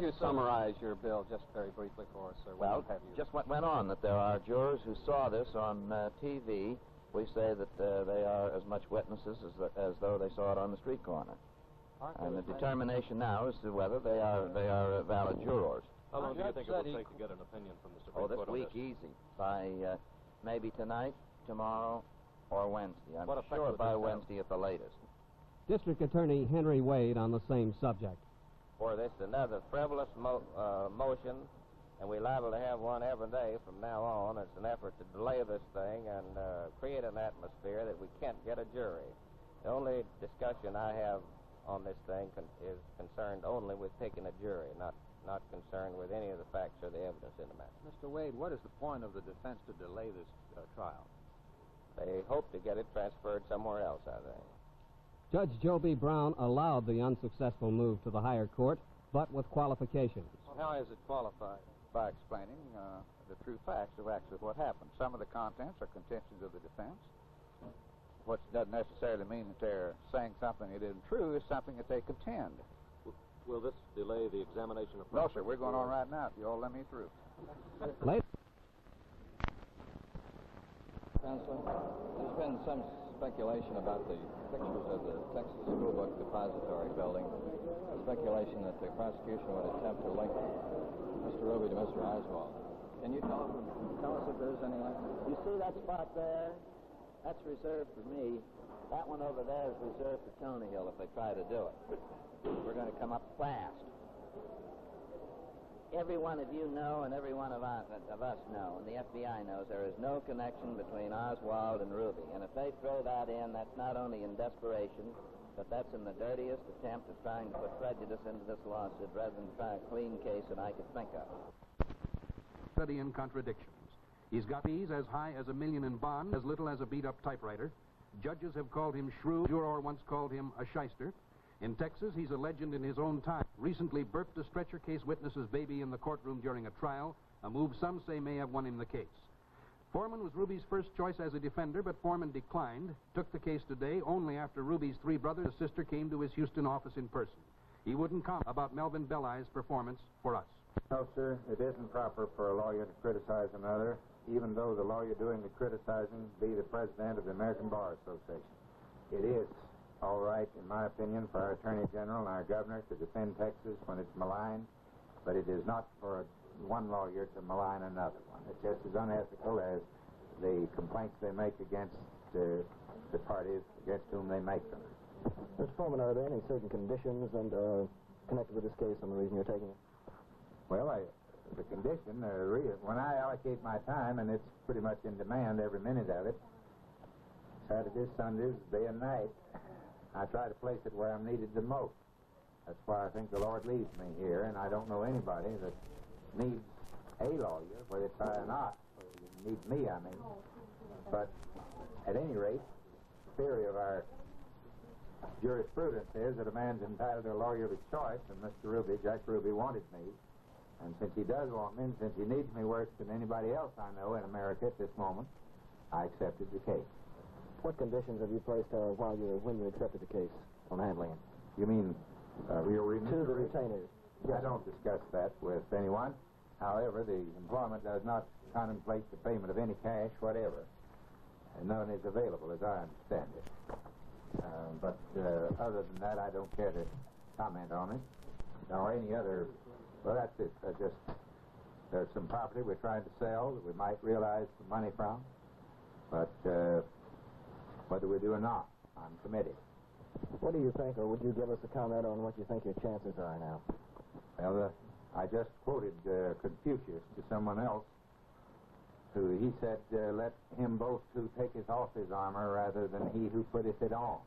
You summarize your bill just very briefly for us, sir. Well, just what went on, that there are jurors who saw this on TV. We say that they are as much witnesses as though they saw it on the street corner. And the determination now is to whether they are valid jurors. How long do you think it will take to get an opinion from the Supreme Court on this? This week, easy. By maybe tonight, tomorrow, or Wednesday. I'm sure by Wednesday at the latest. District Attorney Henry Wade on the same subject. For this another frivolous motion, and we're liable to have one every day from now on. It's an effort to delay this thing and create an atmosphere that we can't get a jury. The only discussion I have on this thing is concerned only with picking a jury, not concerned with any of the facts or the evidence in the matter. Mr. Wade, what is the point of the defense to delay this trial? They hope to get it transferred somewhere else, I think. Judge Joe B. Brown allowed the unsuccessful move to the higher court, but with qualifications. How is it qualified? By explaining the true facts of actually what happened. Some of the contents are contentions of the defense, which doesn't necessarily mean that they're saying something that isn't true. It's something that they contend. Will this delay the examination of... No, sir. We're going on right now. If you all let me through. Later. Counselor, there's been some speculation about the pictures of the Texas School Book Depository building. Speculation that the prosecution would attempt to link Mr. Ruby to Mr. Oswald. Can you tell us if there's any like that? You see that spot there? That's reserved for me. That one over there is reserved for Tony Hill if they try to do it. We're going to come up fast. Every one of you know, and every one of us know, and the FBI knows, there is no connection between Oswald and Ruby. And if they throw that in, that's not only in desperation, but that's in the dirtiest attempt of trying to put prejudice into this lawsuit rather than try a clean case that I could think of. Study in contradictions. He's got fees as high as $1 million in bond, as little as a beat-up typewriter. Judges have called him shrewd. Juror once called him a shyster. In Texas, he's a legend in his own time. Recently burped a stretcher case witness's baby in the courtroom during a trial, a move some say may have won him the case. Foreman was Ruby's first choice as a defender, but Foreman declined, took the case today only after Ruby's three brothers and sister came to his Houston office in person. He wouldn't comment about Melvin Belli's performance for us. No, sir, it isn't proper for a lawyer to criticize another, even though the lawyer doing the criticizing be the president of the American Bar Association. It is all right, in my opinion, for our Attorney General and our Governor to defend Texas when it's maligned, but it is not for one lawyer to malign another one. It's just as unethical as the complaints they make against the parties against whom they make them. Mr. Foreman, are there any certain conditions connected with this case and the reason you're taking it? Well, the condition, when I allocate my time, and it's pretty much in demand every minute of it, Saturdays, Sundays, day and night, I try to place it where I'm needed the most. That's why I think the Lord leads me here, and I don't know anybody that needs a lawyer, whether it's I or not. Needs me, I mean. But at any rate, the theory of our jurisprudence is that a man's entitled to a lawyer of his choice, and Mr. Ruby, Jack Ruby, wanted me. And since he does want me, and since he needs me worse than anybody else I know in America at this moment, I accepted the case. What conditions have you placed when you accepted the case on handling it? You mean real to the retainers? Yes. I don't discuss that with anyone. However, the employment does not contemplate the payment of any cash whatever. And none is available, as I understand it. But other than that, I don't care to comment on it. Or any other... Well, that's it. There's some property we're trying to sell that we might realize some money from. But whether we do or not, I'm committed. What do you think, or would you give us a comment on what you think your chances are now? Well, I just quoted Confucius to someone else, who he said, let him boast who taketh off his armor rather than he who putteth it on.